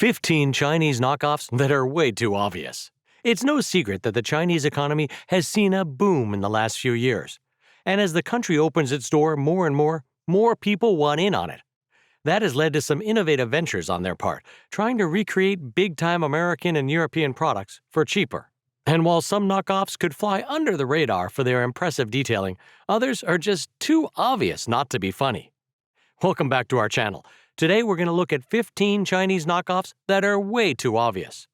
15 Chinese knockoffs that are way too obvious. It's no secret that the Chinese economy has seen a boom in the last few years. And as the country opens its door more and more people want in on it. That has led to some innovative ventures on their part, trying to recreate big-time American and European products for cheaper. And while some knockoffs could fly under the radar for their impressive detailing, others are just too obvious not to be funny. Welcome back to our channel. Today we're going to look at 15 Chinese knockoffs that are way too obvious.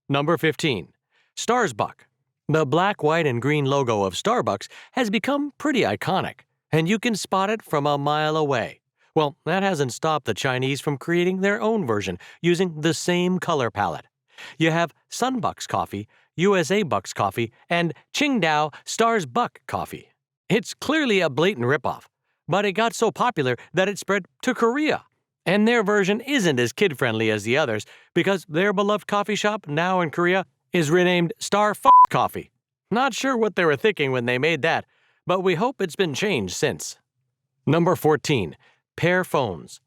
Number 15. Starbucks. The black, white, and green logo of Starbucks has become pretty iconic, and you can spot it from a mile away. Well, that hasn't stopped the Chinese from creating their own version using the same color palette. You have Sunbucks Coffee, USA Bucks Coffee, and Qingdao Stars Buck Coffee. It's clearly a blatant ripoff, but it got so popular that it spread to Korea. And their version isn't as kid-friendly as the others because their beloved coffee shop now in Korea is renamed Star Coffee. Not sure what they were thinking when they made that, but we hope it's been changed since. Number 14. Pear Phones.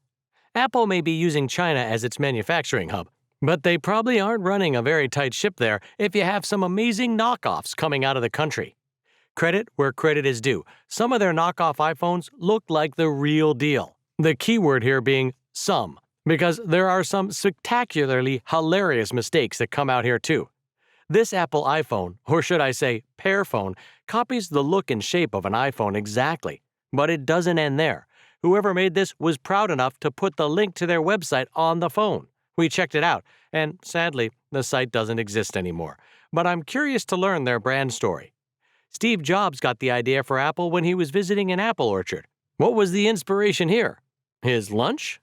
Apple may be using China as its manufacturing hub, but they probably aren't running a very tight ship there if you have some amazing knockoffs coming out of the country. Credit where credit is due. Some of their knockoff iPhones look like the real deal. The key word here being some, because there are some spectacularly hilarious mistakes that come out here too. This Apple iPhone, or should I say Pear phone, copies the look and shape of an iPhone exactly, but it doesn't end there. Whoever made this was proud enough to put the link to their website on the phone. We checked it out, and sadly, the site doesn't exist anymore. But I'm curious to learn their brand story. Steve Jobs got the idea for Apple when he was visiting an apple orchard. What was the inspiration here? His lunch?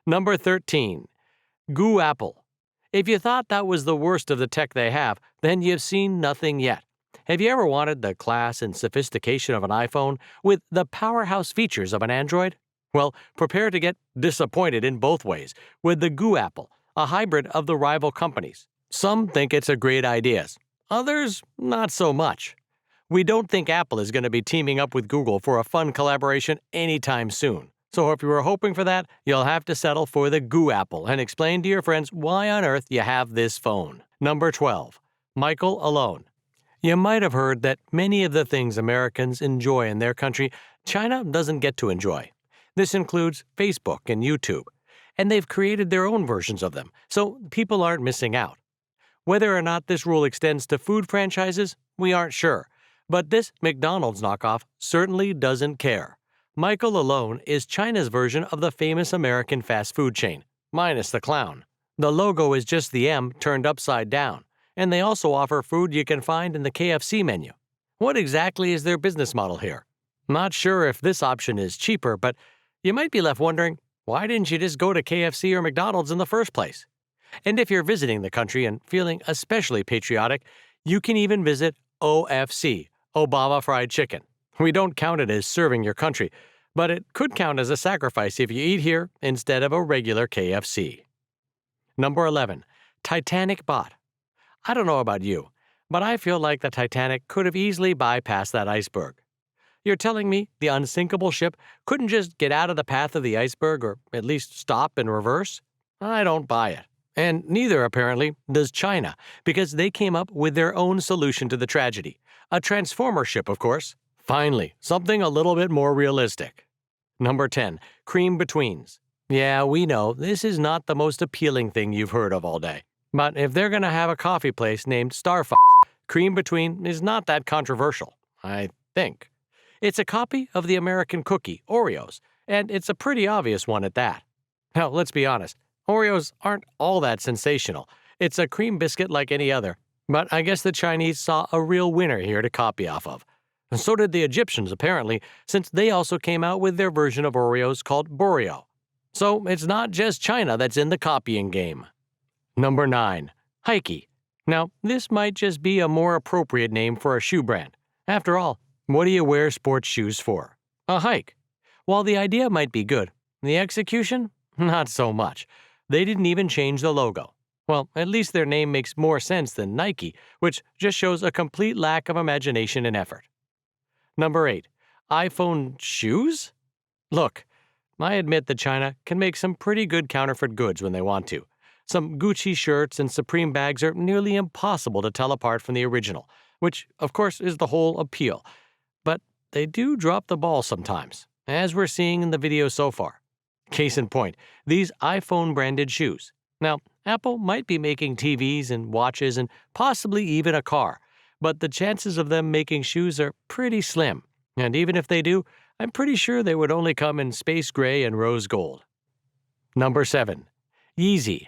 Number 13. Goo Apple. If you thought that was the worst of the tech they have, then you've seen nothing yet. Have you ever wanted the class and sophistication of an iPhone with the powerhouse features of an Android? Well, prepare to get disappointed in both ways with the Goo Apple, a hybrid of the rival companies. Some think it's a great idea. Others, not so much. We don't think Apple is going to be teaming up with Google for a fun collaboration anytime soon. So if you were hoping for that, you'll have to settle for the Goo Apple and explain to your friends why on earth you have this phone. Number 12. Michael Alone. You might have heard that many of the things Americans enjoy in their country, China doesn't get to enjoy. This includes Facebook and YouTube, and they've created their own versions of them, so people aren't missing out. Whether or not this rule extends to food franchises, we aren't sure, but this McDonald's knockoff certainly doesn't care. Michael Alone is China's version of the famous American fast food chain, minus the clown. The logo is just the M turned upside down, and they also offer food you can find in the KFC menu. What exactly is their business model here? Not sure if this option is cheaper, but you might be left wondering, why didn't you just go to KFC or McDonald's in the first place? And if you're visiting the country and feeling especially patriotic, you can even visit OFC, Obama Fried Chicken. We don't count it as serving your country, but it could count as a sacrifice if you eat here instead of a regular KFC. Number 11. Titanic Bot. I don't know about you, but I feel like the Titanic could have easily bypassed that iceberg. You're telling me the unsinkable ship couldn't just get out of the path of the iceberg or at least stop and reverse? I don't buy it. And neither, apparently, does China, because they came up with their own solution to the tragedy. A transformer ship, of course. Finally, something a little bit more realistic. Number 10. Cream Betweens. Yeah, we know this is not the most appealing thing you've heard of all day. But if they're going to have a coffee place named Starbucks, Cream Between is not that controversial, I think. It's a copy of the American cookie, Oreos, and it's a pretty obvious one at that. Now, let's be honest, Oreos aren't all that sensational. It's a cream biscuit like any other, but I guess the Chinese saw a real winner here to copy off of. And so did the Egyptians, apparently, since they also came out with their version of Oreos called Boreo. So it's not just China that's in the copying game. Number 9. Hikey. Now, this might just be a more appropriate name for a shoe brand. After all, what do you wear sports shoes for? A hike. While the idea might be good, the execution? Not so much. They didn't even change the logo. Well, at least their name makes more sense than Nike, which just shows a complete lack of imagination and effort. Number 8. iPhone shoes? Look, I admit that China can make some pretty good counterfeit goods when they want to. Some Gucci shirts and Supreme bags are nearly impossible to tell apart from the original, which, of course, is the whole appeal. But they do drop the ball sometimes, as we're seeing in the video so far. Case in point, these iPhone-branded shoes. Now, Apple might be making TVs and watches and possibly even a car, but the chances of them making shoes are pretty slim. And even if they do, I'm pretty sure they would only come in space gray and rose gold. Number 7. Yeezy.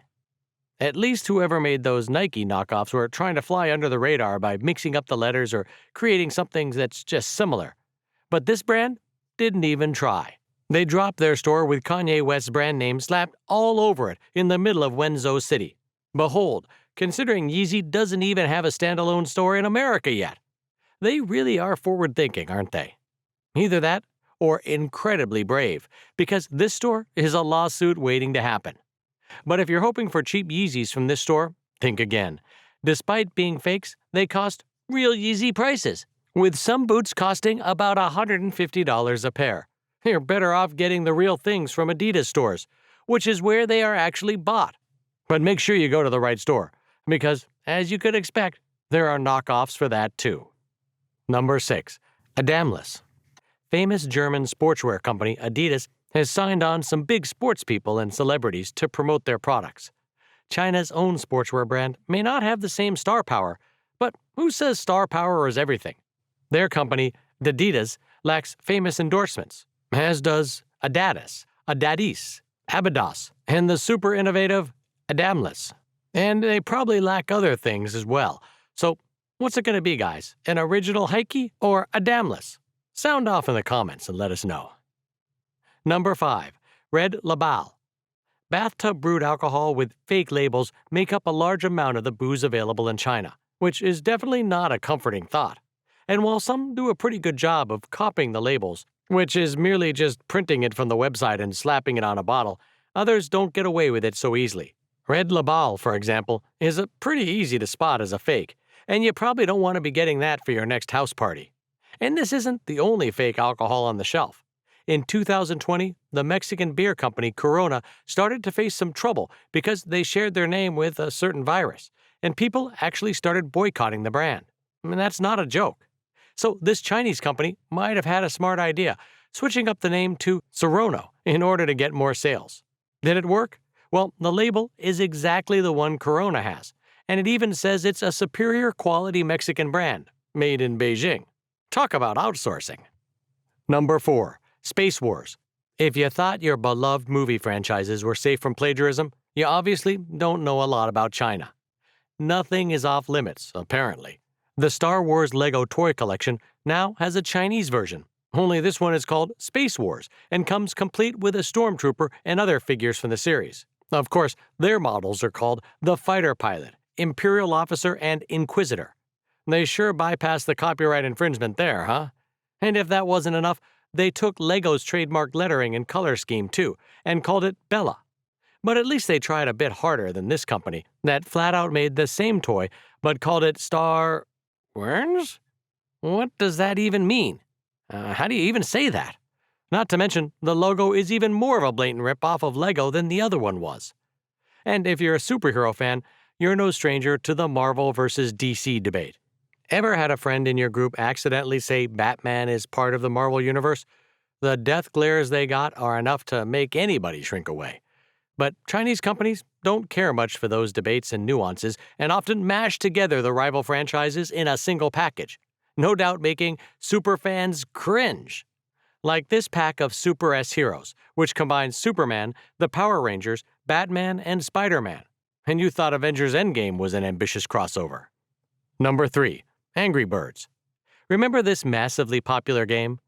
At least whoever made those Nike knockoffs were trying to fly under the radar by mixing up the letters or creating something that's just similar. But this brand didn't even try. They dropped their store with Kanye West's brand name slapped all over it in the middle of Wenzhou City. Behold, considering Yeezy doesn't even have a standalone store in America yet. They really are forward-thinking, aren't they? Either that or incredibly brave, because this store is a lawsuit waiting to happen. But if you're hoping for cheap Yeezys from this store, think again. Despite being fakes, they cost real Yeezy prices, with some boots costing about $150 a pair. You're better off getting the real things from Adidas stores, which is where they are actually bought. But make sure you go to the right store, because, as you could expect, there are knockoffs for that too. Number 6. Adamless. Famous German sportswear company Adidas has signed on some big sports people and celebrities to promote their products. China's own sportswear brand may not have the same star power, but who says star power is everything? Their company, Adidas, lacks famous endorsements, as does Adidas, Abados, and the super innovative Adamless. And they probably lack other things as well. So what's it going to be, guys? An original Heike or Adamless? Sound off in the comments and let us know. Number 5. Red Label. Bathtub brewed alcohol with fake labels make up a large amount of the booze available in China, which is definitely not a comforting thought. And while some do a pretty good job of copying the labels, which is merely just printing it from the website and slapping it on a bottle, others don't get away with it so easily. Red Label, for example, is pretty easy to spot as a fake, and you probably don't want to be getting that for your next house party. And this isn't the only fake alcohol on the shelf. In 2020, the Mexican beer company Corona started to face some trouble because they shared their name with a certain virus, and people actually started boycotting the brand. And that's not a joke. So this Chinese company might have had a smart idea, switching up the name to Serono in order to get more sales. Did it work? Well, the label is exactly the one Corona has, and it even says it's a superior quality Mexican brand, made in Beijing. Talk about outsourcing. Number 4. Space Wars. If you thought your beloved movie franchises were safe from plagiarism, you obviously don't know a lot about China. Nothing is off limits, apparently. The Star Wars Lego toy collection now has a Chinese version, only this one is called Space Wars and comes complete with a stormtrooper and other figures from the series. Of course, their models are called the Fighter Pilot, Imperial Officer, and Inquisitor. They sure bypassed the copyright infringement there, huh? And if that wasn't enough, they took Lego's trademark lettering and color scheme too, and called it Bella. But at least they tried a bit harder than this company that flat out made the same toy, but called it Star Wars? What does that even mean? How do you even say that? Not to mention, the logo is even more of a blatant rip-off of Lego than the other one was. And if you're a superhero fan, you're no stranger to the Marvel versus DC debate. Ever had a friend in your group accidentally say Batman is part of the Marvel Universe? The death glares they got are enough to make anybody shrink away. But Chinese companies don't care much for those debates and nuances and often mash together the rival franchises in a single package, no doubt making superfans cringe. Like this pack of Super S heroes, which combines Superman, the Power Rangers, Batman, and Spider-Man. And you thought Avengers Endgame was an ambitious crossover. Number 3. Angry Birds. Remember this massively popular game?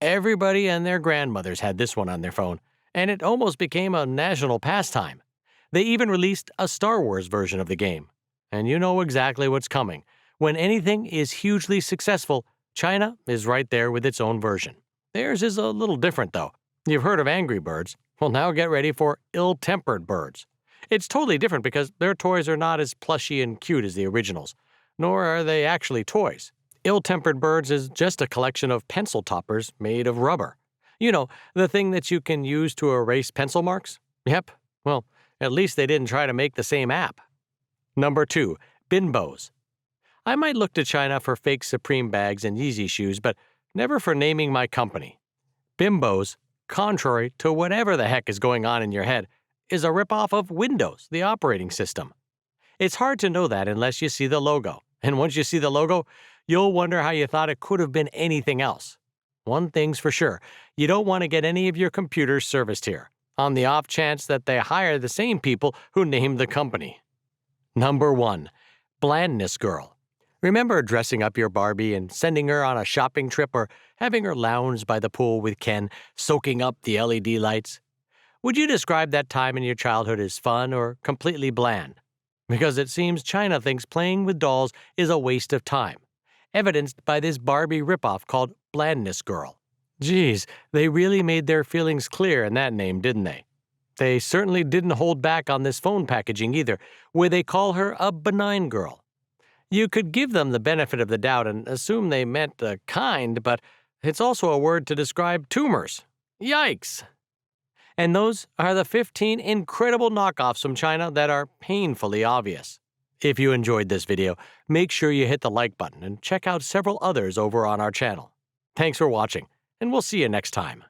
Everybody and their grandmothers had this one on their phone, and it almost became a national pastime. They even released a Star Wars version of the game. And you know exactly what's coming. When anything is hugely successful, China is right there with its own version. Theirs is a little different, though. You've heard of Angry Birds. Well, now get ready for Ill-Tempered Birds. It's totally different because their toys are not as plushy and cute as the originals, nor are they actually toys. Ill-Tempered Birds is just a collection of pencil toppers made of rubber. You know, the thing that you can use to erase pencil marks? Yep. Well, At least they didn't try to make the same app. Number 2. Binbos. I might look to China for fake Supreme bags and Yeezy shoes, but never for naming my company. Bimbos, contrary to whatever the heck is going on in your head, is a ripoff of Windows, the operating system. It's hard to know that unless you see the logo, and once you see the logo, you'll wonder how you thought it could have been anything else. One thing's for sure, you don't want to get any of your computers serviced here, on the off chance that they hire the same people who named the company. Number 1. Blandness Girl. Remember dressing up your Barbie and sending her on a shopping trip or having her lounge by the pool with Ken, soaking up the LED lights? Would you describe that time in your childhood as fun or completely bland? Because it seems China thinks playing with dolls is a waste of time, evidenced by this Barbie ripoff called Blandness Girl. Geez, they really made their feelings clear in that name, didn't they? They certainly didn't hold back on this phone packaging either, where they call her a benign girl. You could give them the benefit of the doubt and assume they meant kind, but it's also a word to describe tumors. Yikes! And those are the 15 incredible knockoffs from China that are painfully obvious. If you enjoyed this video, make sure you hit the like button and check out several others over on our channel. Thanks for watching, and we'll see you next time.